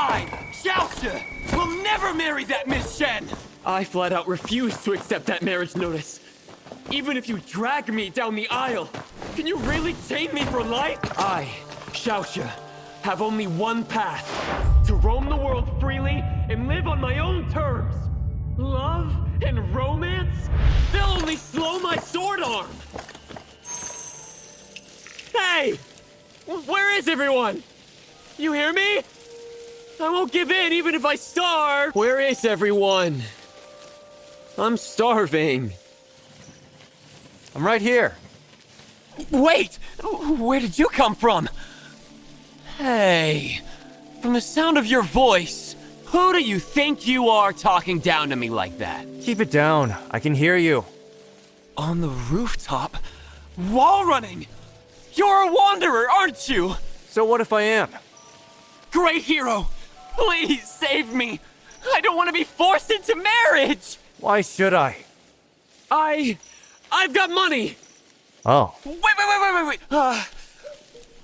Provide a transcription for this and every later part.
I, Xiaoxia, will never marry that Miss Shen! I flat out refuse to accept that marriage notice. Even if you drag me down the aisle, can you really chain me for life? I, Xiaoxia, have only one path. To roam the world freely and live on my own terms. Love and romance? They'll only slow my sword arm. Hey! Where is everyone? You hear me? I won't give in even if I starve. Where is everyone? I'm starving. I'm right here. Wait! Where did you come from? Hey, from the sound of your voice, who do you think you are talking down to me like that? Keep it down. I can hear you. On the rooftop? Wall running! You're a wanderer, aren't you? So what if I am? Great hero! Please save me! I don't want to be forced into marriage! Why should I? I've got money! Oh. Wait.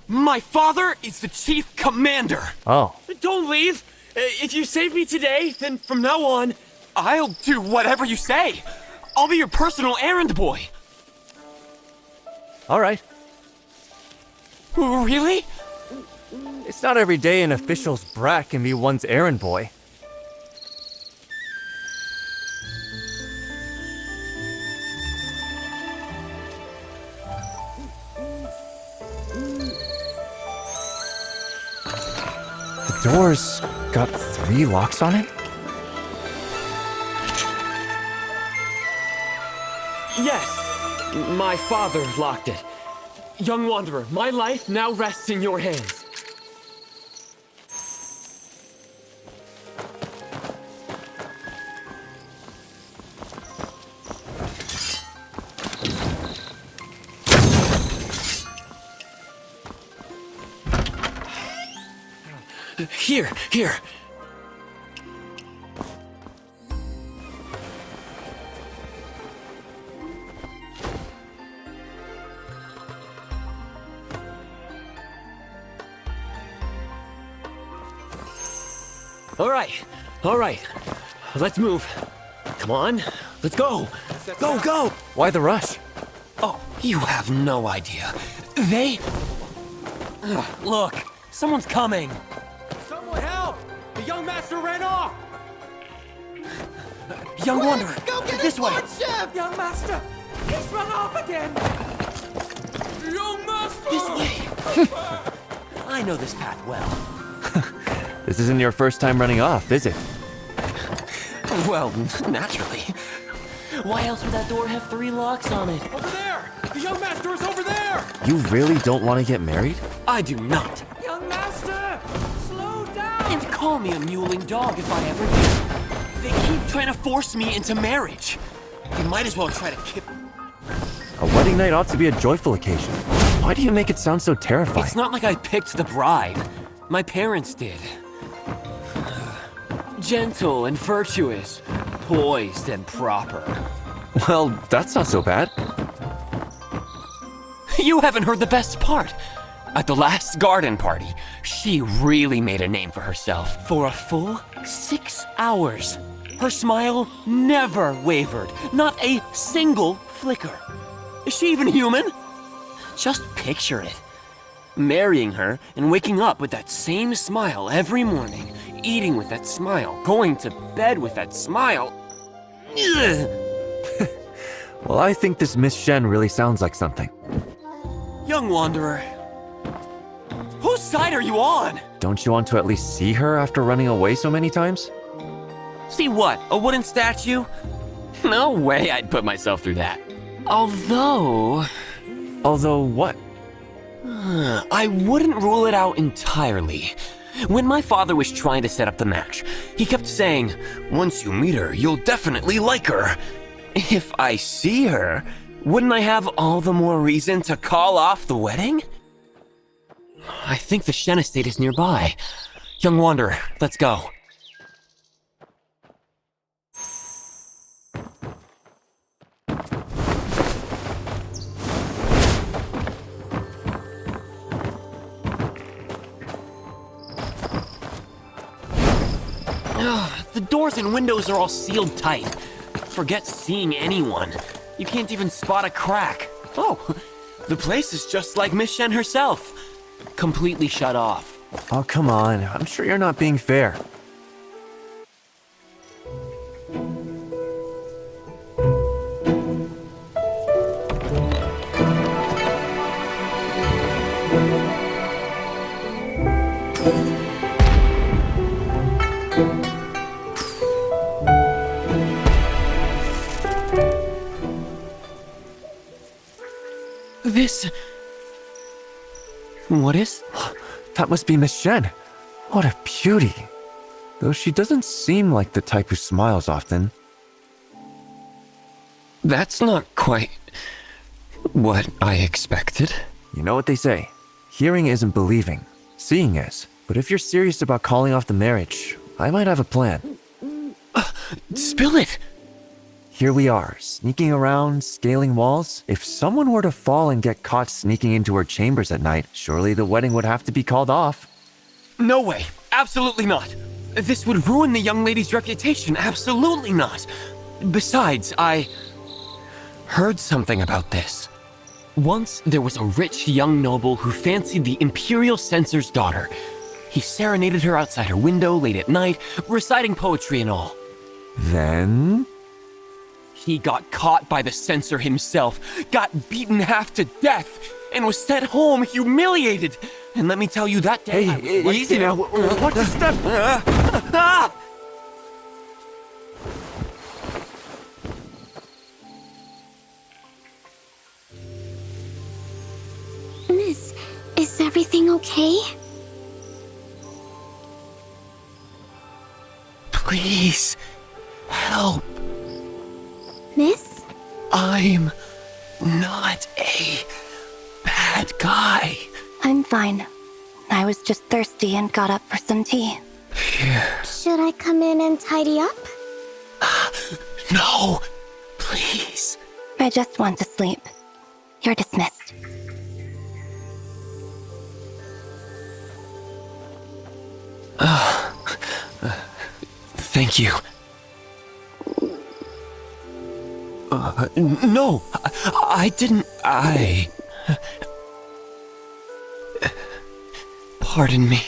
My father is the chief commander. Oh. Don't leave! If you save me today, then from now on, I'll do whatever you say. I'll be your personal errand boy. All right. Really? It's not every day an official's brat can be one's errand boy. The door's got 3 locks on it? yes, my father locked it. Young wanderer, my life now rests in your hands. Here. All right. Let's move. Come on, let's go. Go. Why the rush? Oh, you have no idea. They... Look, someone's coming. Someone help! The young master ran off! Young wanderer, Go get this his way. lordship! Young master, he's run off again. Young master! This way. I know this path well. This isn't your first time running off, is it? Well, naturally. Why else would that door have 3 locks on it? Over there! The young master is over there! You really don't want to get married? I do not. Young master! Slow down! And call me a mewling dog if I ever do. They keep trying to force me into marriage. They might as well try to kip... A wedding night ought to be a joyful occasion. Why do you make it sound so terrifying? It's not like I picked the bride. My parents did. Gentle and virtuous, poised and proper. Well, that's not so bad. You haven't heard the best part. At the last garden party, she really made a name for herself. For a full 6 hours, her smile never wavered, not a single flicker. Is she even human? Just picture it. Marrying her and waking up with that same smile every morning, eating with that smile, going to bed with that smile. Ugh. Well, I think this Miss Shen really sounds like something. Young wanderer, whose side are you on? Don't you want to at least see her after running away so many times? See what, a wooden statue? No way I'd put myself through that. Although What? I wouldn't rule it out entirely. When my father was trying to set up the match, he kept saying, once you meet her, you'll definitely like her. If I see her, wouldn't I have all the more reason to call off the wedding? I think the Shen estate is nearby. Young wanderer, let's go. The doors and windows are all sealed tight. Forget seeing anyone. You can't even spot a crack. Oh, the place is just like Miss Shen herself. Completely shut off. Oh, come on. I'm sure you're not being fair. This... What is? That must be Miss Shen. What a beauty. Though she doesn't seem like the type who smiles often. That's not quite what I expected. You know what they say? Hearing isn't believing. Seeing is. But if you're serious about calling off the marriage, I might have a plan. Spill it! Here we are, sneaking around, scaling walls. If someone were to fall and get caught sneaking into her chambers at night, surely the wedding would have to be called off. No way. Absolutely not. This would ruin the young lady's reputation. Absolutely not. Besides, I heard something about this. Once, there was a rich young noble who fancied the Imperial Censor's daughter. He serenaded her outside her window late at night, reciting poetry and all. Then... He got caught by the censor himself, got beaten half to death, and was sent home humiliated. And let me tell you, that day I was right easy there. now. Watch the step. Miss, is everything okay? Please, help. Miss? I'm not a bad guy. I'm fine. I was just thirsty and got up for some tea. Here. Should I come in and tidy up? No, please. I just want to sleep. You're dismissed. Thank you. No, I didn't. Pardon me.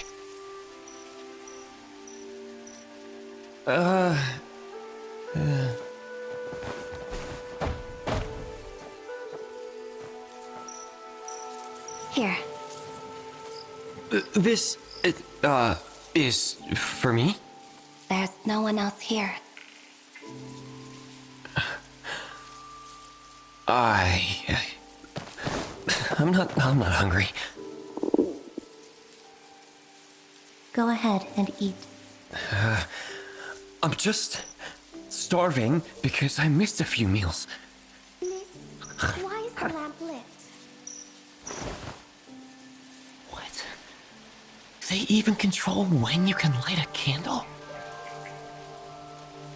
Here. This, is for me? There's no one else here. I'm not hungry. Go ahead and eat. I'm just starving because I missed a few meals. Miss, why is the lamp lit? What? They even control when you can light a candle?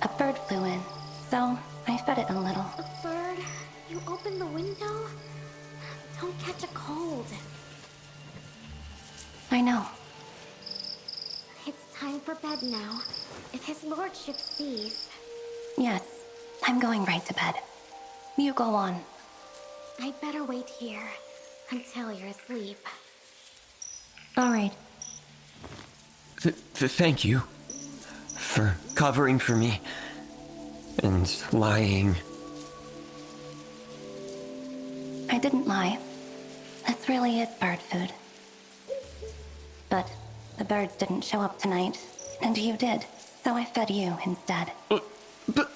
A bird flew in, so I fed it a little. A bird? You opened the window? Don't catch a cold. I know. It's time for bed now. If his lordship sees... Yes, I'm going right to bed. You go on. I'd better wait here until you're asleep. All right. Thank you for covering for me and lying. I didn't lie. This really is bird food. But the birds didn't show up tonight, and you did, so I fed you instead. But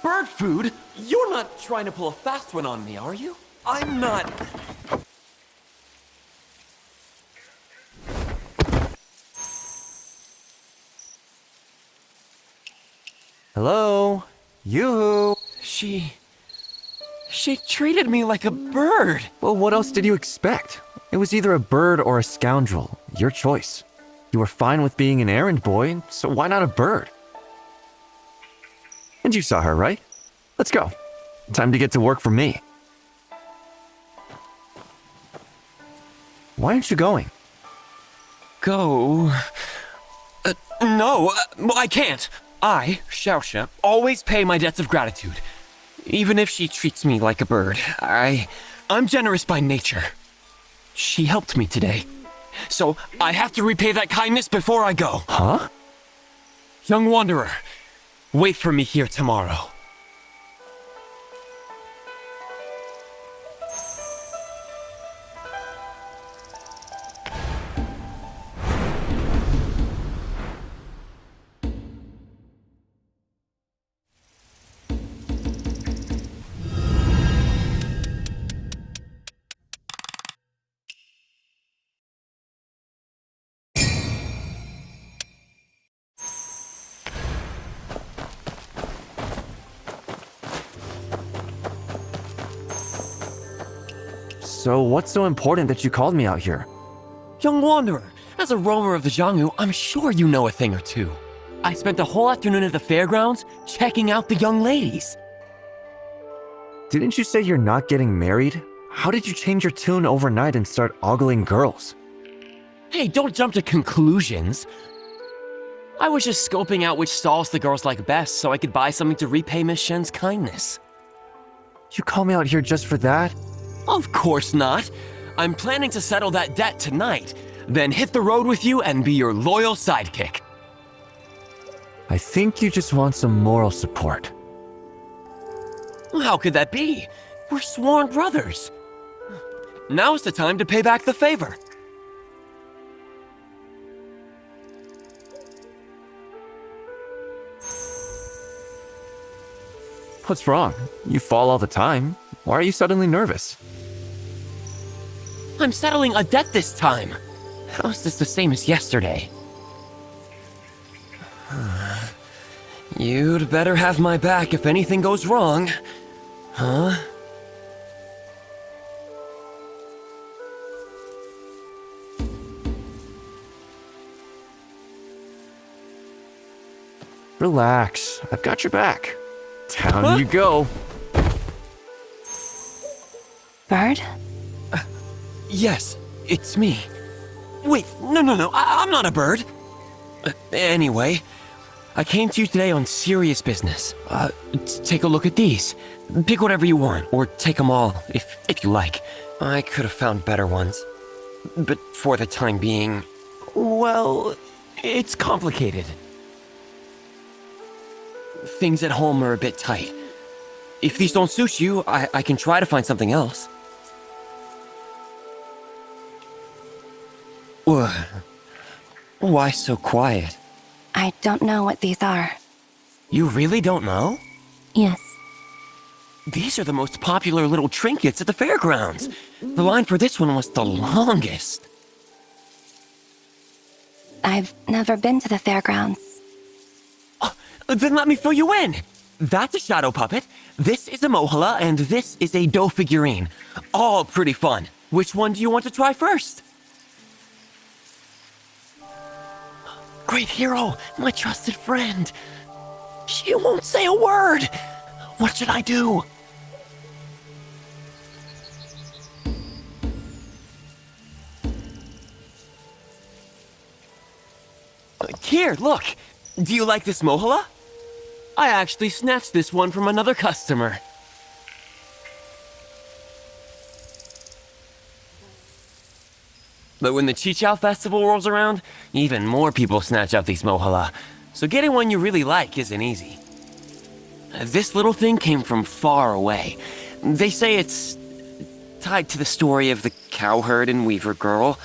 bird food? You're not trying to pull a fast one on me, are you? I'm not. Hello? Yoo-hoo! She treated me like a bird. Well, what else did you expect? It was either a bird or a scoundrel. Your choice. You were fine with being an errand boy, so why not a bird? And you saw her, right? Let's go. Time to get to work for me. Why aren't you going? Go. No, I can't. I, Xiaoxia, always pay my debts of gratitude. Even if she treats me like a bird, I'm generous by nature. She helped me today. So I have to repay that kindness before I go. Huh? Young wanderer, wait for me here tomorrow. So what's so important that you called me out here? Young wanderer, as a roamer of the Jianghu, I'm sure you know a thing or two. I spent the whole afternoon at the fairgrounds checking out the young ladies. Didn't you say you're not getting married? How did you change your tune overnight and start ogling girls? Hey, don't jump to conclusions. I was just scoping out which stalls the girls like best so I could buy something to repay Miss Shen's kindness. You call me out here just for that? Of course not. I'm planning to settle that debt tonight, then hit the road with you and be your loyal sidekick. I think you just want some moral support. How could that be? We're sworn brothers. Now's the time to pay back the favor. What's wrong? You fall all the time. Why are you suddenly nervous? I'm settling a debt this time. How's this the same as yesterday? You'd better have my back if anything goes wrong. Huh? Relax. I've got your back. Down you go. Bird? Yes, it's me. Wait, no, I'm not a bird. Anyway, I came to you today on serious business. Take a look at these. Pick whatever you want, or take them all, if you like. I could have found better ones. But for the time being, well, it's complicated. Things at home are a bit tight. If these don't suit you, I can try to find something else. Why so quiet? I don't know what these are. You really don't know? Yes. These are the most popular little trinkets at the fairgrounds. The line for this one was the longest. I've never been to the fairgrounds. Then let me fill you in. That's a shadow puppet, this is a Mohala, and this is a dough figurine. All pretty fun. Which one do you want to try first? Great hero, my trusted friend. She won't say a word. What should I do? Here, look. Do you like this Mohala? I actually snatched this one from another customer. But when the Chichao Festival rolls around, even more people snatch out these Mohala. So getting one you really like isn't easy. This little thing came from far away. They say it's tied to the story of the cowherd and weaver girl,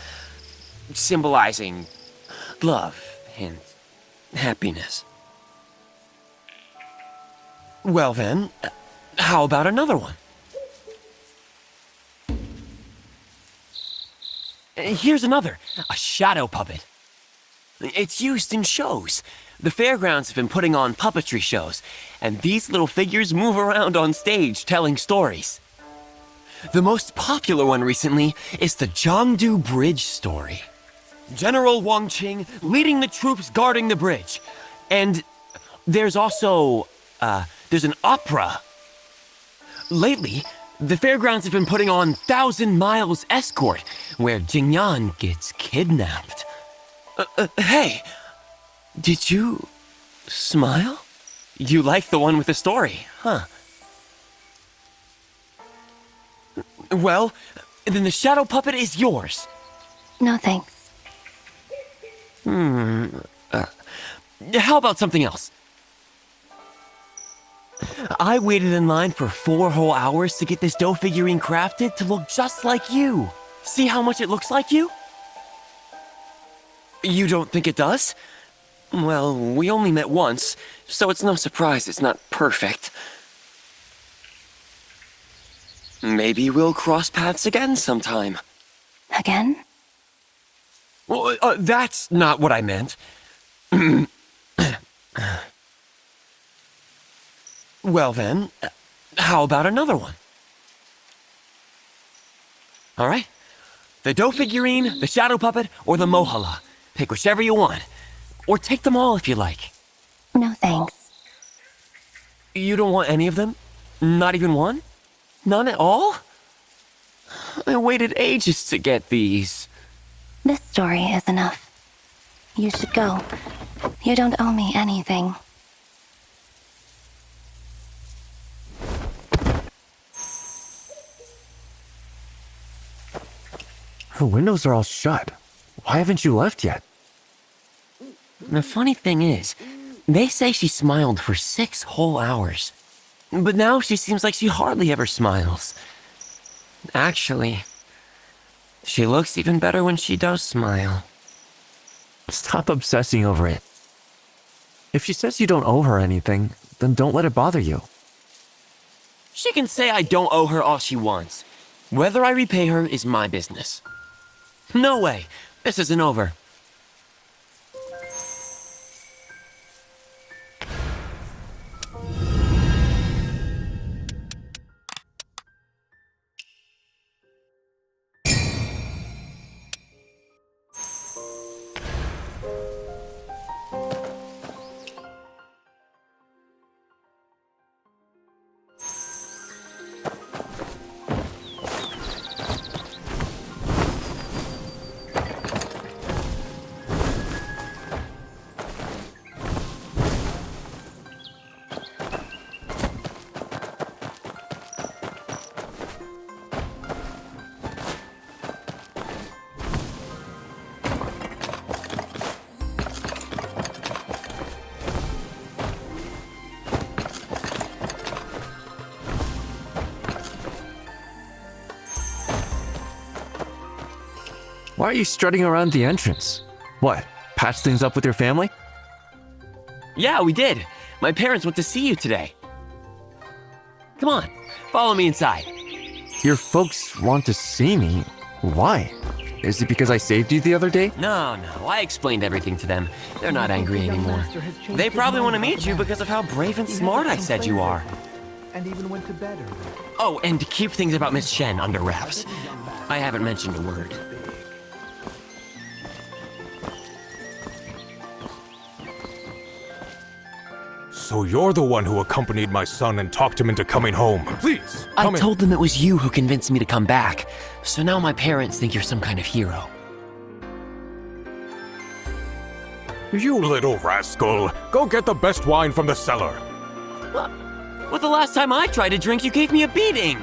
symbolizing love and happiness. Well then, how about another one? Here's another, a shadow puppet. It's used in shows. The fairgrounds have been putting on puppetry shows, and these little figures move around on stage telling stories. The most popular one recently is the Jiangdu Bridge story. General Wang Qing leading the troops guarding the bridge. And there's also, there's an opera. Lately, the fairgrounds have been putting on 1,000 Miles Escort, where Jingyan gets kidnapped. Hey, Did you smile? You like the one with the story, huh? Well, then the shadow puppet is yours. No thanks. How about something else? I waited in line for 4 whole hours to get this dough figurine crafted to look just like you. See how much it looks like you? You don't think it does? Well, we only met once, so it's no surprise it's not perfect. Maybe we'll cross paths again sometime. Again? Well, that's not what I meant. Well then, how about another one? All right. The dough figurine, the shadow puppet, or the Mohala. Pick whichever you want. Or take them all if you like. No thanks. You don't want any of them? Not even one? None at all? I waited ages to get these. This story is enough. You should go. You don't owe me anything. Her windows are all shut. Why haven't you left yet? The funny thing is, they say she smiled for 6 whole hours. But now she seems like she hardly ever smiles. Actually, she looks even better when she does smile. Stop obsessing over it. If she says you don't owe her anything, then don't let it bother you. She can say I don't owe her all she wants. Whether I repay her is my business. No way. This isn't over. Why are you strutting around the entrance? What, patch things up with your family? Yeah, we did. My parents went to see you today. Come on, follow me inside. Your folks want to see me? Why? Is it because I saved you the other day? No, I explained everything to them. They're not angry anymore. They probably want to meet you because of how brave and smart I said you are. And even went to bed early. Oh, and to keep things about Miss Shen under wraps. I haven't mentioned a word. So you're the one who accompanied my son and talked him into coming home. Please, I come in. told them it was you who convinced me to come back. So now my parents think you're some kind of hero. You little rascal. Go get the best wine from the cellar. Well, the last time I tried to drink, you gave me a beating.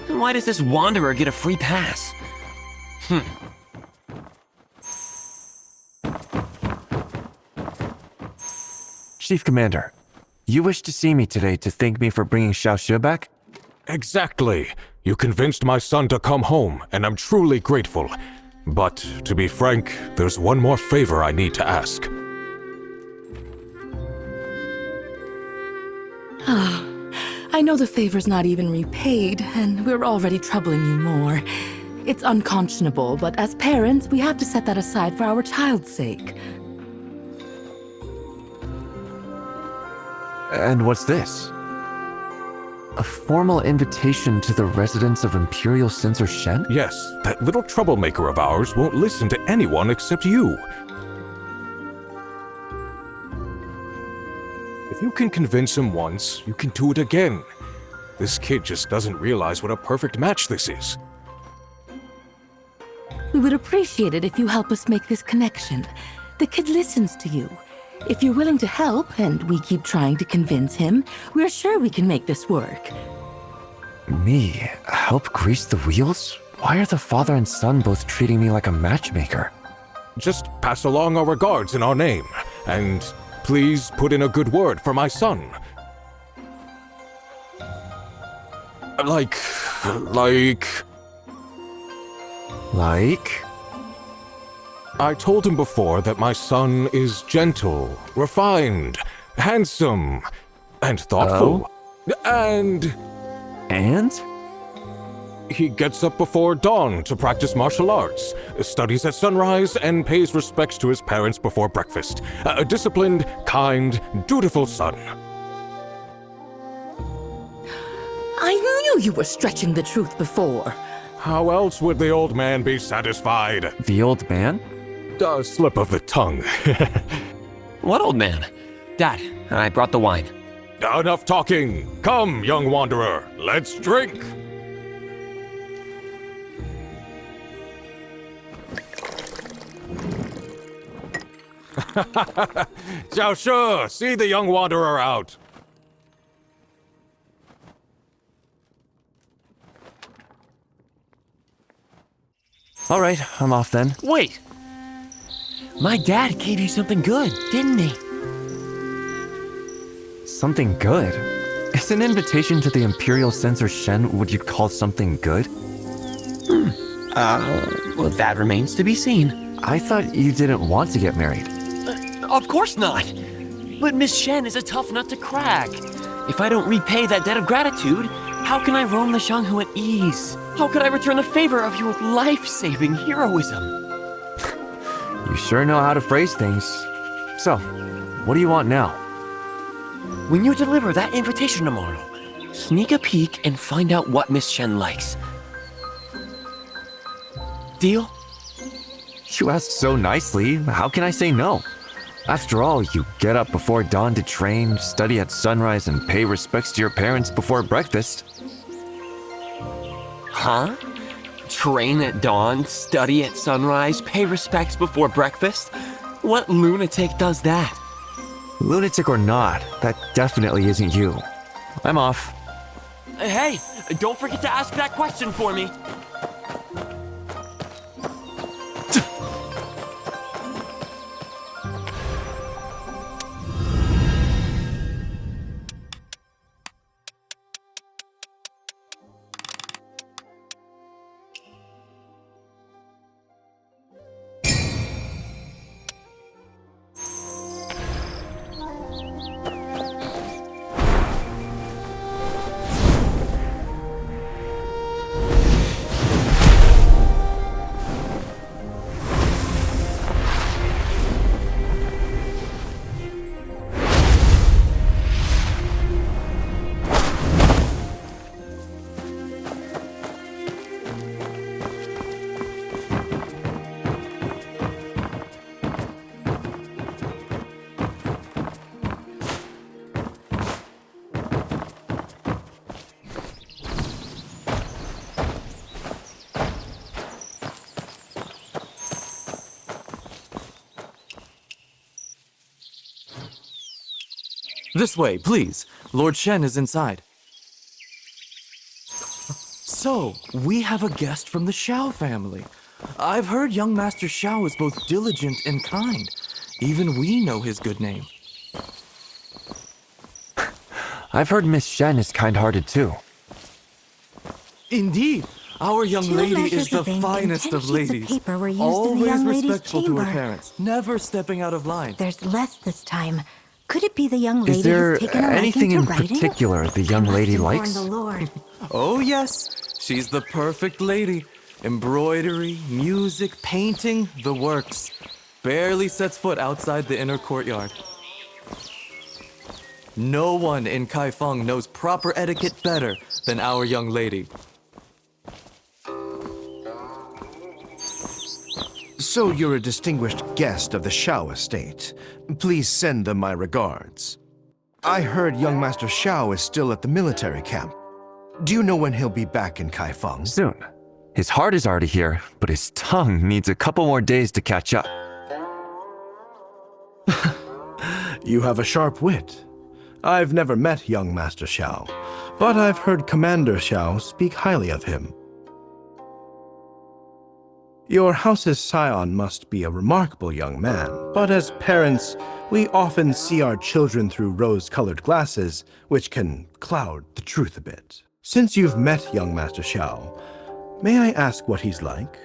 And why does this wanderer get a free pass? Chief Commander, you wish to see me today to thank me for bringing Xiaoxue back? Exactly. You convinced my son to come home, and I'm truly grateful. But, to be frank, there's one more favor I need to ask. I know the favor's not even repaid, and we're already troubling you more. It's unconscionable, but as parents, we have to set that aside for our child's sake. And what's this? A formal invitation to the residence of Imperial Censor Shen? Yes, that little troublemaker of ours won't listen to anyone except you. If you can convince him once, you can do it again. This kid just doesn't realize what a perfect match this is. We would appreciate it if you help us make this connection. The kid listens to you. If you're willing to help, and we keep trying to convince him, we're sure we can make this work. Me? Help grease the wheels? Why are the father and son both treating me like a matchmaker? Just pass along our regards in our name, and please put in a good word for my son. Like... I told him before that my son is gentle, refined, handsome, and thoughtful. And he gets up before dawn to practice martial arts, studies at sunrise, and pays respects to his parents before breakfast. A disciplined, kind, dutiful son. I knew you were stretching the truth before. How else would the old man be satisfied? The old man? A slip of the tongue. What old man? Dad, I brought the wine. Enough talking. Come, young wanderer, let's drink. Xiao She, see the young wanderer out. All right, I'm off then. Wait! My dad gave you something good, didn't he? Something good? Is an invitation to the Imperial Censor Shen what you'd call something good? Well, that remains to be seen. I thought you didn't want to get married. Of course not! But Miss Shen is a tough nut to crack. If I don't repay that debt of gratitude, how can I roam the Xianghu at ease? How could I return the favor of your life-saving heroism? You sure know how to phrase things. So, what do you want now? When you deliver that invitation tomorrow, sneak a peek and find out what Miss Shen likes. Deal? You asked so nicely, how can I say no? After all, you get up before dawn to train, study at sunrise, and pay respects to your parents before breakfast. Huh? Train at dawn, study at sunrise, pay respects before breakfast? What lunatic does that? Lunatic or not, that definitely isn't you. I'm off. Hey, don't forget to ask that question for me. This way, please. Lord Shen is inside. So, we have a guest from the Xiao family. I've heard young Master Xiao is both diligent and kind. Even we know his good name. I've heard Miss Shen is kind-hearted too. Indeed, our young lady is the finest of ladies. Always respectful to her parents, never stepping out of line. There's less this time. Could it be the young lady Is there who's taken a anything liking in to writing? particular the young lady likes? The Lord. Oh yes, she's the perfect lady. Embroidery, music, painting, the works. Barely sets foot outside the inner courtyard. No one in Kaifeng knows proper etiquette better than our young lady. So you're a distinguished guest of the Xiao estate. Please send them my regards. I heard young Master Xiao is still at the military camp. Do you know when he'll be back in Kaifeng? Soon. His heart is already here, but his tongue needs a couple more days to catch up. You have a sharp wit. I've never met young Master Xiao, but I've heard Commander Xiao speak highly of him. Your house's scion must be a remarkable young man, but as parents, we often see our children through rose-colored glasses, which can cloud the truth a bit. Since you've met young Master Xiao, may I ask what he's like?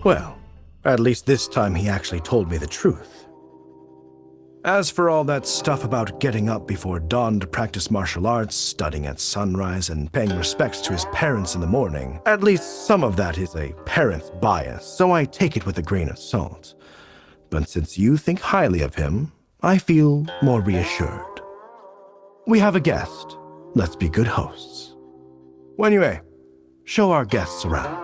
Well, at least this time he actually told me the truth. As for all that stuff about getting up before dawn to practice martial arts, studying at sunrise, and paying respects to his parents in the morning, at least some of that is a parent's bias, so I take it with a grain of salt. But since you think highly of him, I feel more reassured. We have a guest. Let's be good hosts. Wenyue, show our guests around.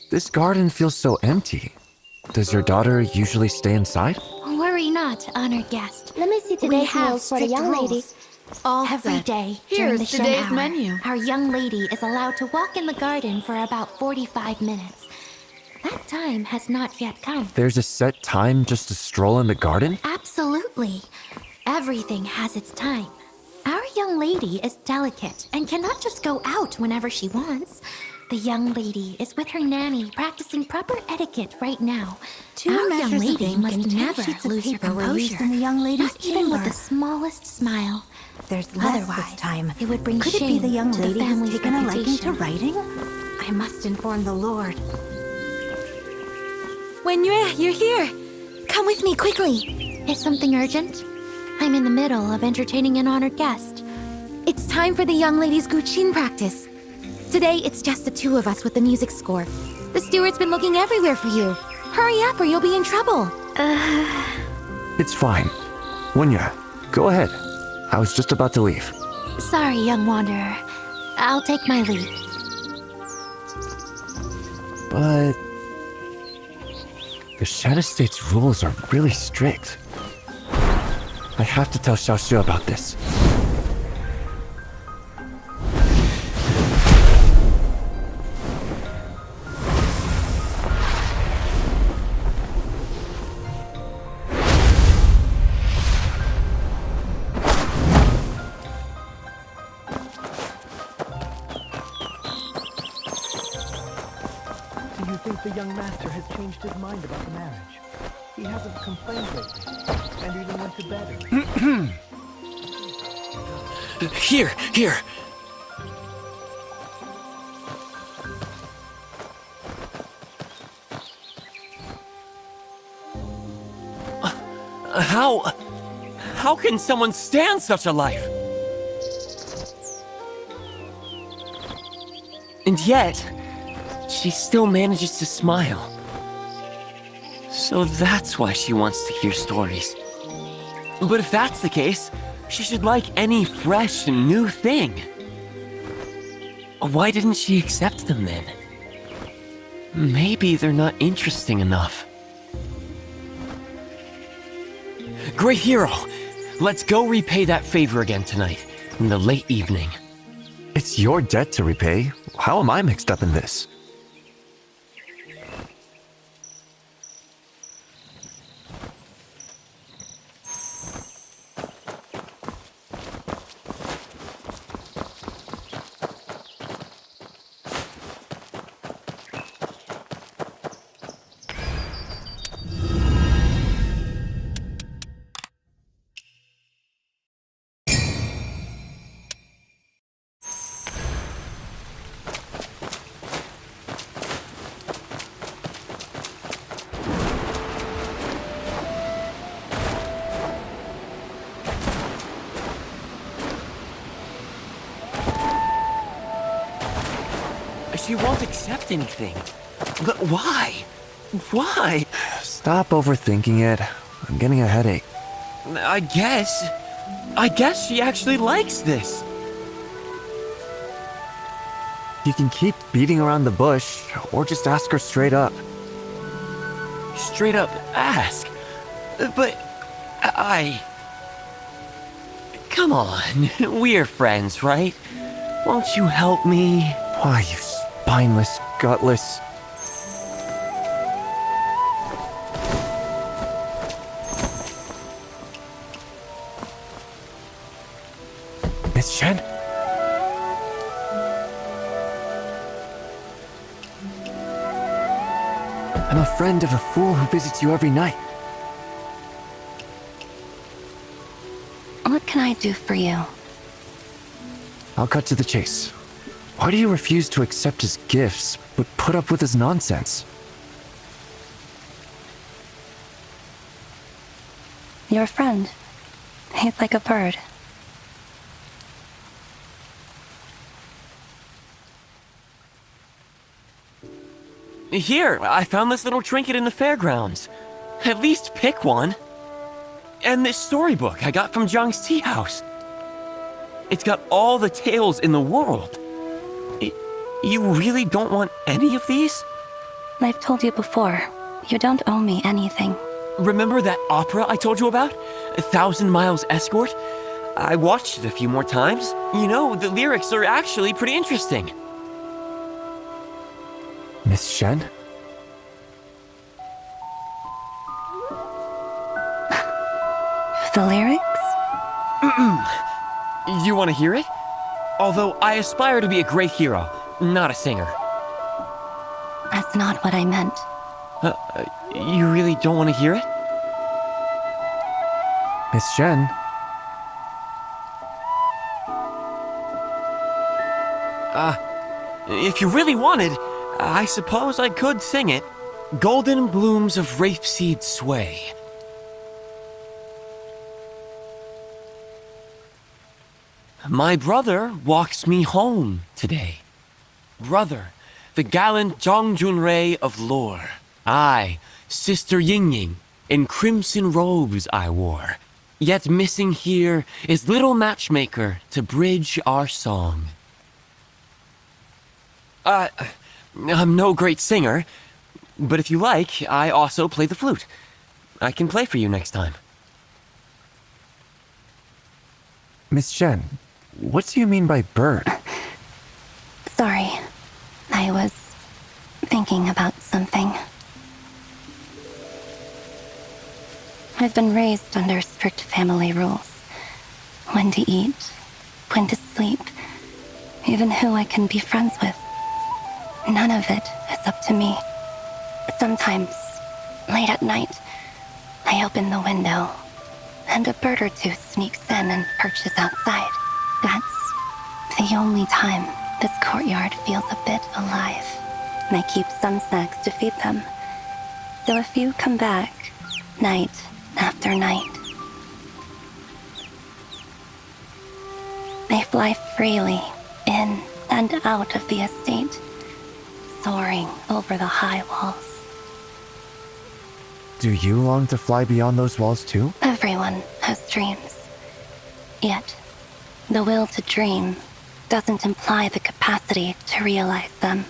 This garden feels so empty. Does your daughter usually stay inside? Worry not, honored guest. Let me see We today's have meals for the strict young rules. lady. All Every set. day during Here's the Shen today's hour, menu. our young lady is allowed to walk in the garden for about 45 minutes. That time has not yet come. There's a set time just to stroll in the garden? Absolutely. Everything has its time. Our young lady is delicate and cannot just go out whenever she wants. The young lady is with her nanny practicing proper etiquette right now. Two Our young measures of lady ink must and 10 never sheets of lose her paper were used composure. in the young lady's Not even with chamber. the smallest smile. There's less Otherwise, this time. it would bring Could it be shame the young to the lady who's family's taken a liking to reputation. writing? I must inform the Lord. Wenyue, you're here. Come with me quickly. Is something urgent? I'm in the middle of entertaining an honored guest. It's time for the young lady's Guqin practice. Today, it's just the two of us with the music score. The steward's been looking everywhere for you. Hurry up or you'll be in trouble. It's fine. Wenyue, go ahead. I was just about to leave. Sorry, young wanderer. I'll take my leave. But the Shen Estate's rules are really strict. I have to tell Xiaoxue about this. Do you think the young master has changed his mind about the marriage? He hasn't complained lately, and even went to bed early. Here. How can someone stand such a life? And yet, she still manages to smile. So that's why she wants to hear stories. But if that's the case, she should like any fresh and new thing. Why didn't she accept them then? Maybe they're not interesting enough. Great hero! Let's go repay that favor again tonight, in the late evening. It's your debt to repay. How am I mixed up in this? She won't accept anything. But why? Why? Stop overthinking it. I'm getting a headache. I guess she actually likes this. You can keep beating around the bush, or just ask her straight up. Straight up ask. But Come on, we're friends, right? Won't you help me? Why, you spineless, gutless... Miss Chen? I'm a friend of a fool who visits you every night. What can I do for you? I'll cut to the chase. Why do you refuse to accept his gifts, but put up with his nonsense? Your friend. He's like a bird. Here, I found this little trinket in the fairgrounds. At least pick one. And this storybook I got from Zhang's tea house. It's got all the tales in the world. You really don't want any of these? I've told you before, you don't owe me anything. Remember that opera I told you about? 1,000 Miles Escort? I watched it a few more times. You know, the lyrics are actually pretty interesting. Miss Shen? The lyrics? You want to hear it? Although I aspire to be a great hero, not a singer. That's not what I meant. You really don't want to hear it? Miss Shen? If you really wanted, I suppose I could sing it. Golden blooms of rapeseed sway. My brother walks me home today. Brother, the gallant Zhang Junrei of lore. I, Sister Yingying, in crimson robes I wore. Yet missing here is little matchmaker to bridge our song. I'm no great singer, but if you like, I also play the flute. I can play for you next time. Miss Shen, what do you mean by bird? Sorry. I was thinking about something. I've been raised under strict family rules. When to eat, when to sleep, even who I can be friends with. None of it is up to me. Sometimes, late at night, I open the window, and a bird or two sneaks in and perches outside. That's the only time this courtyard feels a bit alive. And I keep some snacks to feed them. So if you come back, night after night, they fly freely in and out of the estate, soaring over the high walls. Do you long to fly beyond those walls too? Everyone has dreams. Yet, the will to dream doesn't imply the capacity to realize them.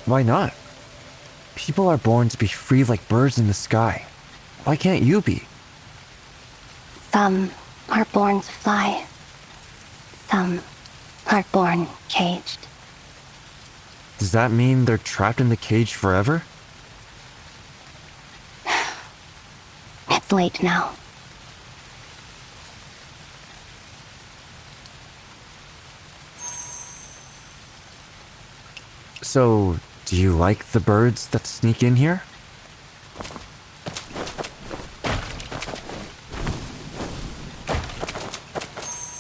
Why not? People are born to be free like birds in the sky. Why can't you be? Some are born to fly. Some are born caged. Does that mean they're trapped in the cage forever? It's late now. So, do you like the birds that sneak in here?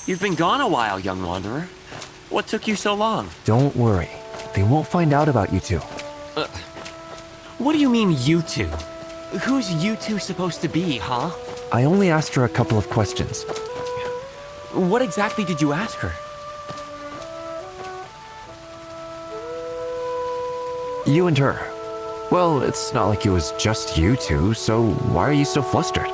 You've been gone a while, young wanderer. What took you so long? Don't worry. They won't find out about you two. What do you mean, you two? Who's you two supposed to be, huh? I only asked her a couple of questions. What exactly did you ask her? You and her. Well, it's not like it was just you two, so why are you so flustered?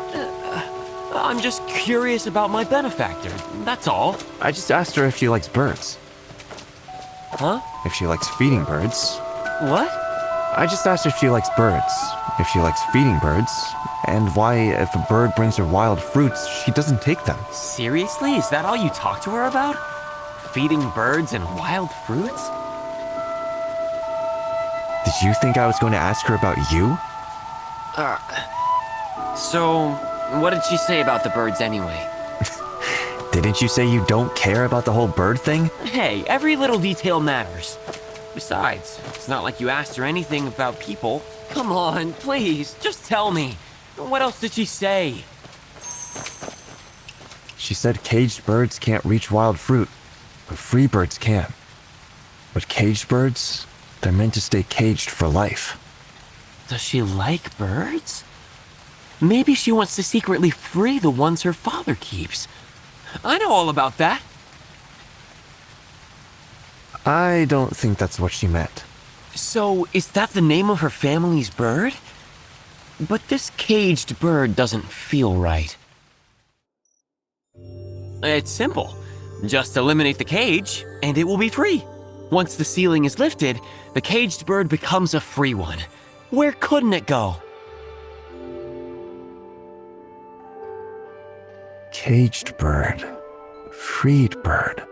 I'm just curious about my benefactor, that's all. I just asked her if she likes birds. Huh? If she likes feeding birds. What? I just asked her if she likes birds, if she likes feeding birds, and why, if a bird brings her wild fruits, she doesn't take them. Seriously? Is that all you talk to her about? Feeding birds and wild fruits? Did you think I was going to ask her about you? So, what did she say about the birds anyway? Didn't you say you don't care about the whole bird thing? Hey, every little detail matters. Besides, it's not like you asked her anything about people. Come on, please, just tell me. What else did she say? She said caged birds can't reach wild fruit, but free birds can. But caged birds, they're meant to stay caged for life. Does she like birds? Maybe she wants to secretly free the ones her father keeps. I know all about that. I don't think that's what she meant. So, is that the name of her family's bird? But this caged bird doesn't feel right. It's simple. Just eliminate the cage, and it will be free. Once the ceiling is lifted, the caged bird becomes a free one. Where couldn't it go? Caged bird. Freed bird.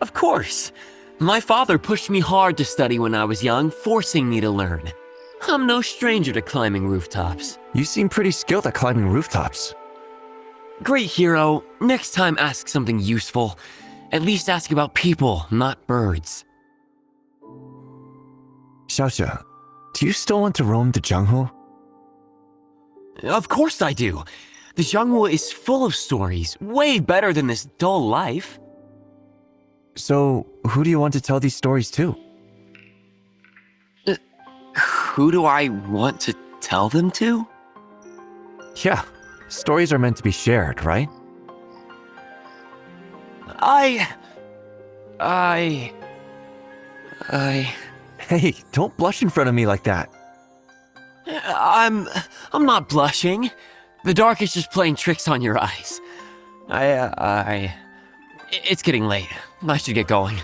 Of course. My father pushed me hard to study when I was young, forcing me to learn. I'm no stranger to climbing rooftops. You seem pretty skilled at climbing rooftops. Great hero, next time ask something useful. At least ask about people, not birds. Xiaoxia, do you still want to roam the Jianghu? Of course I do. The Jianghu is full of stories, way better than this dull life. So, who do you want to tell these stories to? Who do I want to tell them to? Yeah, stories are meant to be shared, right? Hey, don't blush in front of me like that. I'm not blushing. The dark is just playing tricks on your eyes. It's getting late. I should get going.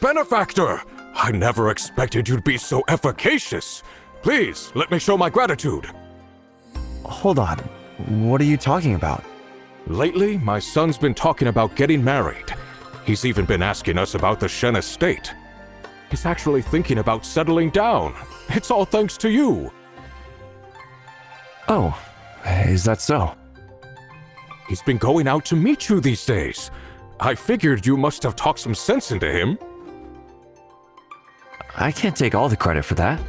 Benefactor! I never expected you'd be so efficacious. Please, let me show my gratitude. Hold on. What are you talking about? Lately, my son's been talking about getting married. He's even been asking us about the Shen estate. He's actually thinking about settling down. It's all thanks to you. Oh, is that so? He's been going out to meet you these days. I figured you must have talked some sense into him. I can't take all the credit for that.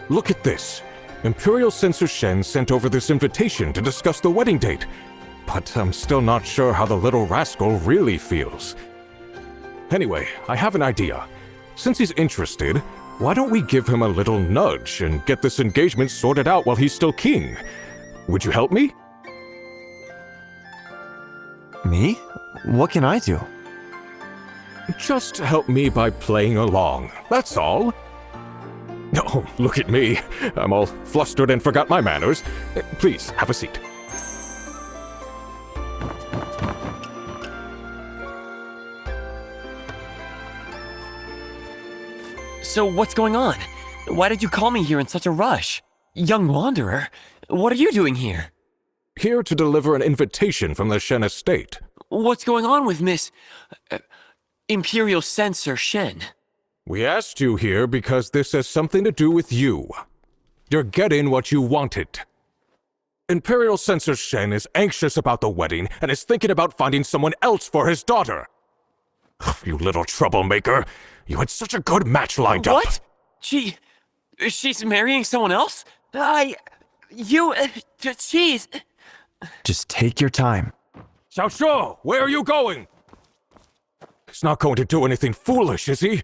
Look at this. Imperial Censor Shen sent over this invitation to discuss the wedding date. But I'm still not sure how the little rascal really feels. Anyway, I have an idea. Since he's interested, why don't we give him a little nudge and get this engagement sorted out while he's still king? Would you help me? Me? What can I do? Just help me by playing along, that's all. Oh, look at me. I'm all flustered and forgot my manners. Please, have a seat. So what's going on? Why did you call me here in such a rush? Young wanderer, what are you doing here? Here to deliver an invitation from the Shen estate. What's going on with Miss... Imperial Censor Shen? We asked you here because this has something to do with you. You're getting what you wanted. Imperial Censor Shen is anxious about the wedding and is thinking about finding someone else for his daughter. You little troublemaker. You had such a good match lined up. What? She's marrying someone else? She's... Just take your time. Xiaoshu, where are you going? He's not going to do anything foolish, is he?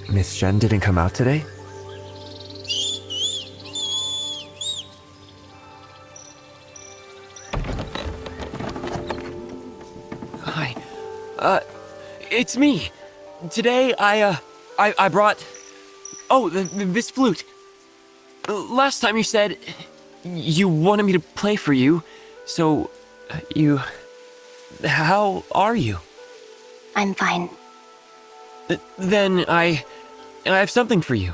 Miss Shen didn't come out today? Hi. It's me. Today, I brought... Oh, this flute. Last time you said you wanted me to play for you, so you... How are you? I'm fine. Then I have something for you.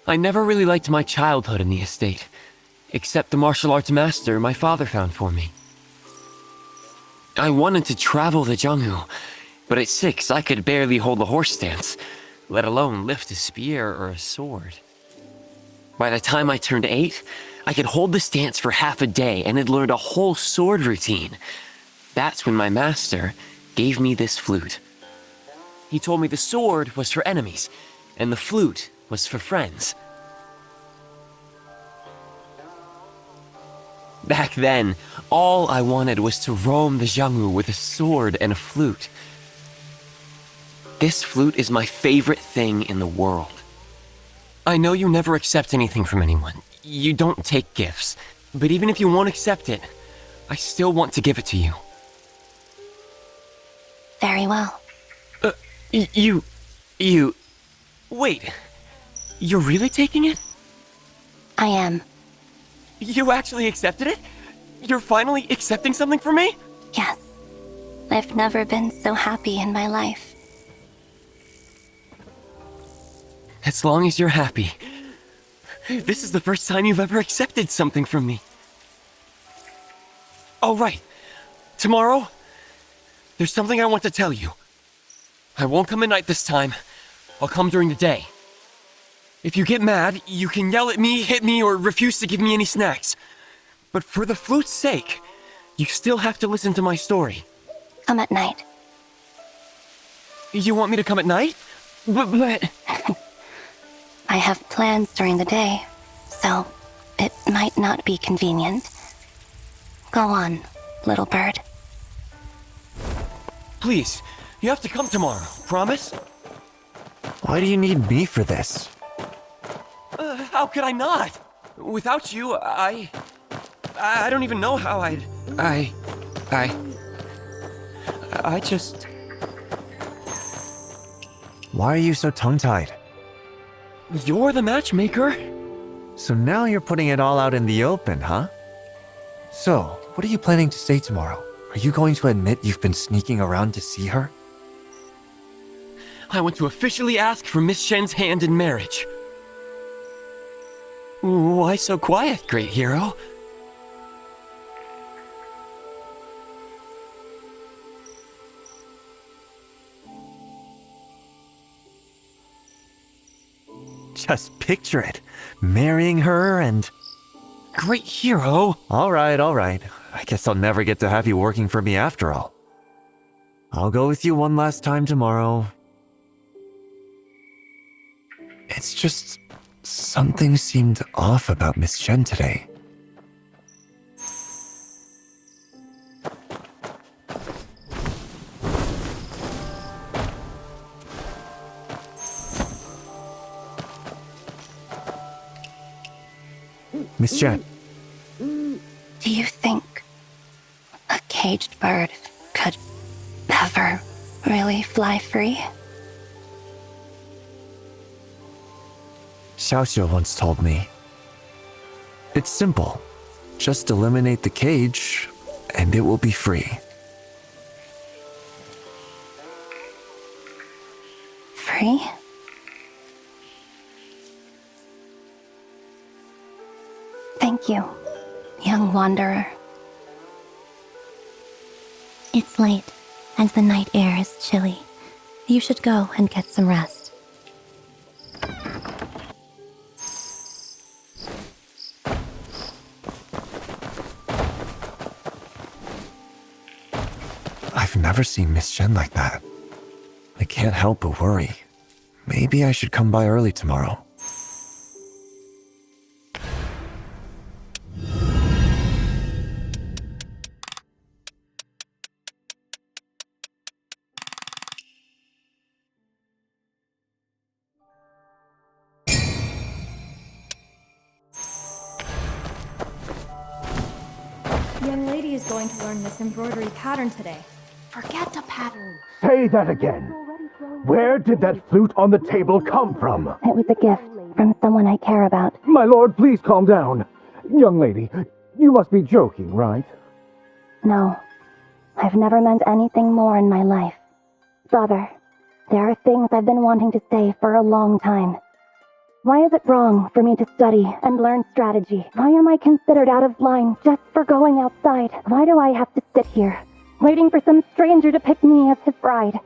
I never really liked my childhood in the estate, except the martial arts master my father found for me. I wanted to travel the Jianghu, but at 6 I could barely hold a horse stance, let alone lift a spear or a sword. By the time I turned 8, I could hold the stance for half a day and had learned a whole sword routine. That's when my master gave me this flute. He told me the sword was for enemies, and the flute was for friends. Back then, all I wanted was to roam the Jianghu with a sword and a flute. This flute is my favorite thing in the world. I know you never accept anything from anyone. You don't take gifts. But even if you won't accept it, I still want to give it to you. Very well. Wait. You're really taking it? I am. You actually accepted it? You're finally accepting something from me? Yes. I've never been so happy in my life. As long as you're happy. This is the first time you've ever accepted something from me. Oh, right. Tomorrow, there's something I want to tell you. I won't come at night this time. I'll come during the day. If you get mad, you can yell at me, hit me, or refuse to give me any snacks. But for the flute's sake, you still have to listen to my story. Come at night. You want me to come at night? But... I have plans during the day, so it might not be convenient. Go on, little bird. Please, You have to come tomorrow, promise? Why do you need me for this? How could I not? Without you, I don't even know how I just... Why are you so tongue-tied? You're the matchmaker? So now you're putting it all out in the open, huh? So, what are you planning to say tomorrow? Are you going to admit you've been sneaking around to see her? I want to officially ask for Miss Shen's hand in marriage. Why so quiet, great hero? Just picture it. Marrying her and... Great hero! All right. I guess I'll never get to have you working for me after all. I'll go with you one last time tomorrow. It's just... something seemed off about Miss Shen today. Miss Shen. Do you think a caged bird could ever really fly free? Xiaoxue once told me. It's simple. Just eliminate the cage, and it will be free. Free? Thank you, young wanderer. It's late, and the night air is chilly. You should go and get some rest. I've never seen Miss Shen like that. I can't help but worry. Maybe I should come by early tomorrow. The young lady is going to learn this embroidery pattern today. Forget the pattern. Say that again. Where did that flute on the table come from? It was a gift from someone I care about. My lord, please calm down. Young lady, you must be joking, right? No, I've never meant anything more in my life. Father, there are things I've been wanting to say for a long time. Why is it wrong for me to study and learn strategy? Why am I considered out of line just for going outside? Why do I have to sit here, waiting for some stranger to pick me as his bride?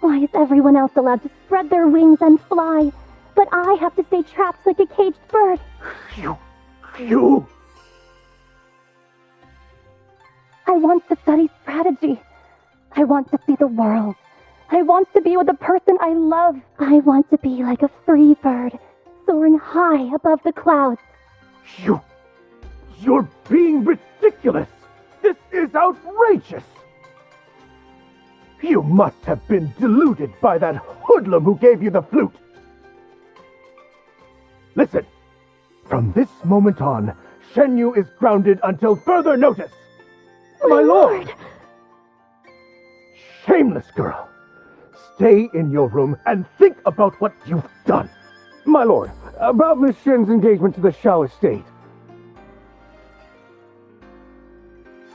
Why is everyone else allowed to spread their wings and fly, but I have to stay trapped like a caged bird? You! I want to study strategy. I want to see the world. I want to be with the person I love. I want to be like a free bird, soaring high above the clouds. You're being ridiculous! This is outrageous! You must have been deluded by that hoodlum who gave you the flute. Listen, from this moment on, Shenyu is grounded until further notice. My lord! Shameless girl. Stay in your room and think about what you've done. My lord, about Miss Shen's engagement to the Shao estate.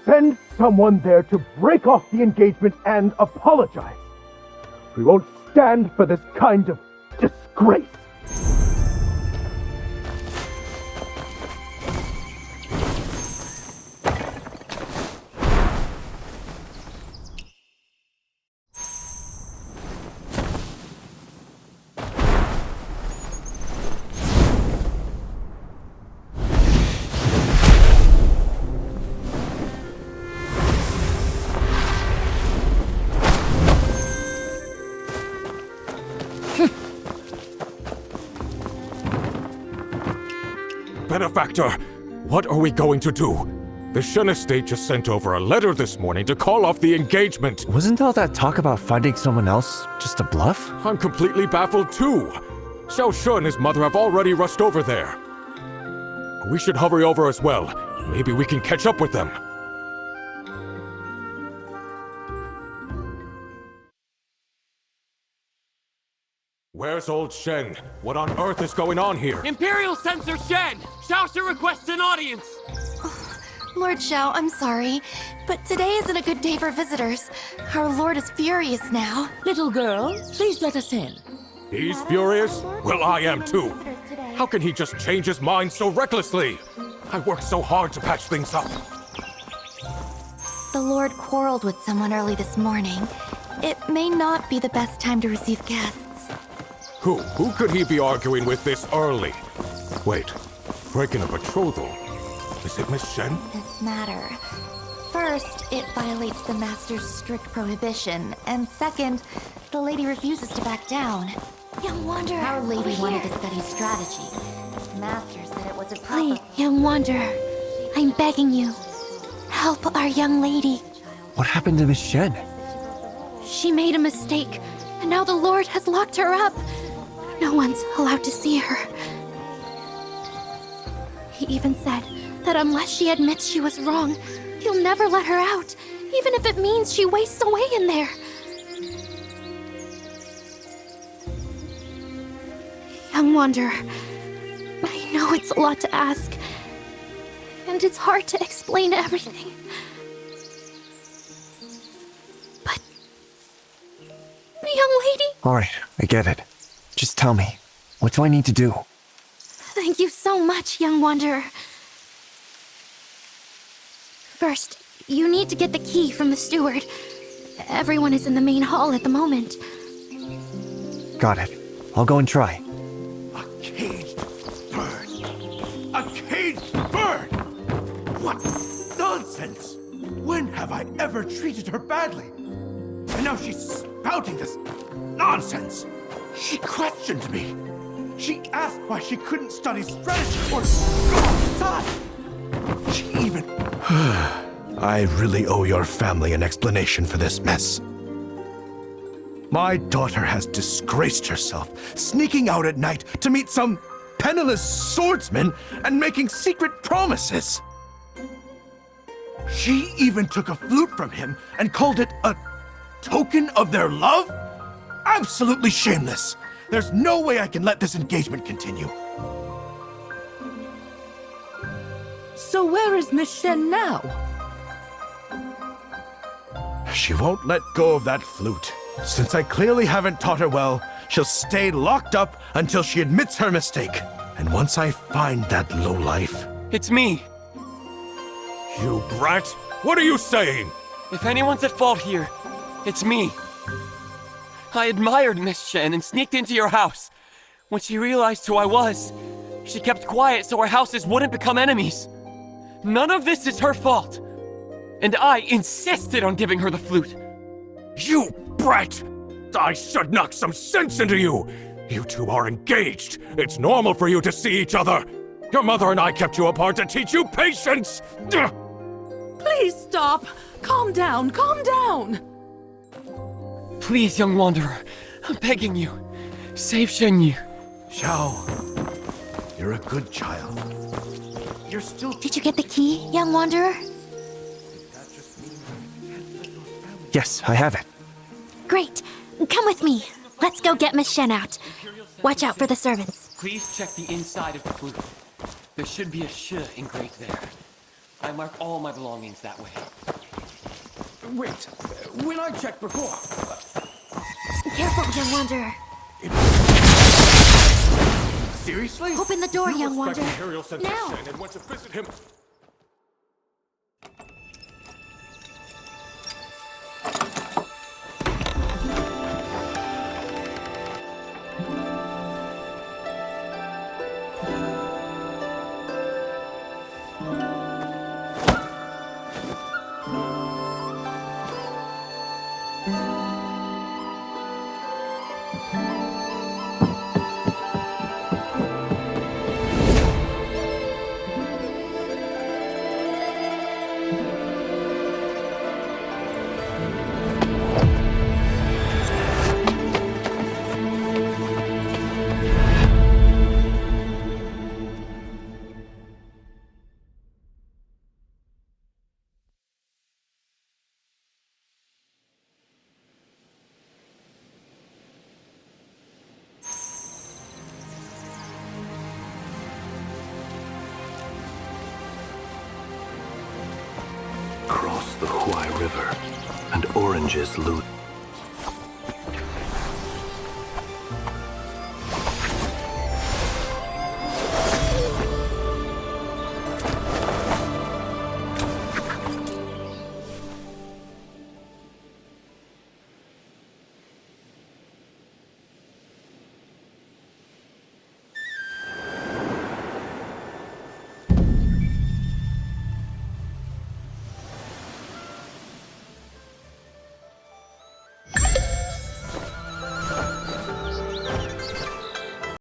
Send someone there to break off the engagement and apologize. We won't stand for this kind of disgrace. Benefactor, what are we going to do? The Shen estate just sent over a letter this morning to call off the engagement. Wasn't all that talk about finding someone else just a bluff? I'm completely baffled too. Xiao She and his mother have already rushed over there. We should hurry over as well. Maybe we can catch up with them. Where's old Shen? What on earth is going on here? Imperial Censor Shen! Xiao She requests an audience! Lord Xiao, I'm sorry, but today isn't a good day for visitors. Our lord is furious now. Little girl, please let us in. He's furious? Well, I am too. How can he just change his mind so recklessly? I worked so hard to patch things up. The lord quarreled with someone early this morning. It may not be the best time to receive guests. Who could he be arguing with this early? Wait, breaking a betrothal? Is it Miss Shen? This matter. First, it violates the Master's strict prohibition, and second, the lady refuses to back down. Young Wanderer, Our lady wanted to study strategy. Master said it was a Please, Young Wanderer, I'm begging you, help our young lady. What happened to Miss Shen? She made a mistake, and now the Lord has locked her up. No one's allowed to see her. He even said that unless she admits she was wrong, he'll never let her out, even if it means she wastes away in there. Young Wanderer, I know it's a lot to ask, and it's hard to explain everything. But, young lady... All right, I get it. Just tell me, what do I need to do? Thank you so much, young wanderer. First, you need to get the key from the steward. Everyone is in the main hall at the moment. Got it. I'll go and try. A caged bird! A caged bird! What nonsense! When have I ever treated her badly? And now she's spouting this nonsense! She questioned me! She asked why she couldn't study strategy or go outside! She even... I really owe your family an explanation for this mess. My daughter has disgraced herself, sneaking out at night to meet some penniless swordsman and making secret promises. She even took a flute from him and called it a token of their love? Absolutely shameless. There's no way I can let this engagement continue. So where is Miss Shen now? She won't let go of that flute. Since I clearly haven't taught her well, she'll stay locked up until she admits her mistake. And once I find that lowlife... It's me. You brat! What are you saying? If anyone's at fault here, it's me. I admired Miss Shen and sneaked into your house. When she realized who I was, she kept quiet so our houses wouldn't become enemies. None of this is her fault. And I insisted on giving her the flute. You brat! I should knock some sense into you! You two are engaged. It's normal for you to see each other. Your mother and I kept you apart to teach you patience! Please stop! Calm down, calm down! Please, young wanderer, I'm begging you. Save Shenyu. Xiao, you're a good child. You're still... Did you get the key, young wanderer? Yes, I have it. Great. Come with me. Let's go get Miss Shen out. Watch out for the servants. Please check the inside of the flute. There should be a sh engraved there. I mark all my belongings that way. Wait, when I checked before... Careful, young wanderer. Seriously? Open the door, young wanderer. Imperial Censor Now! Shen and went to visit him. river, and oranges loot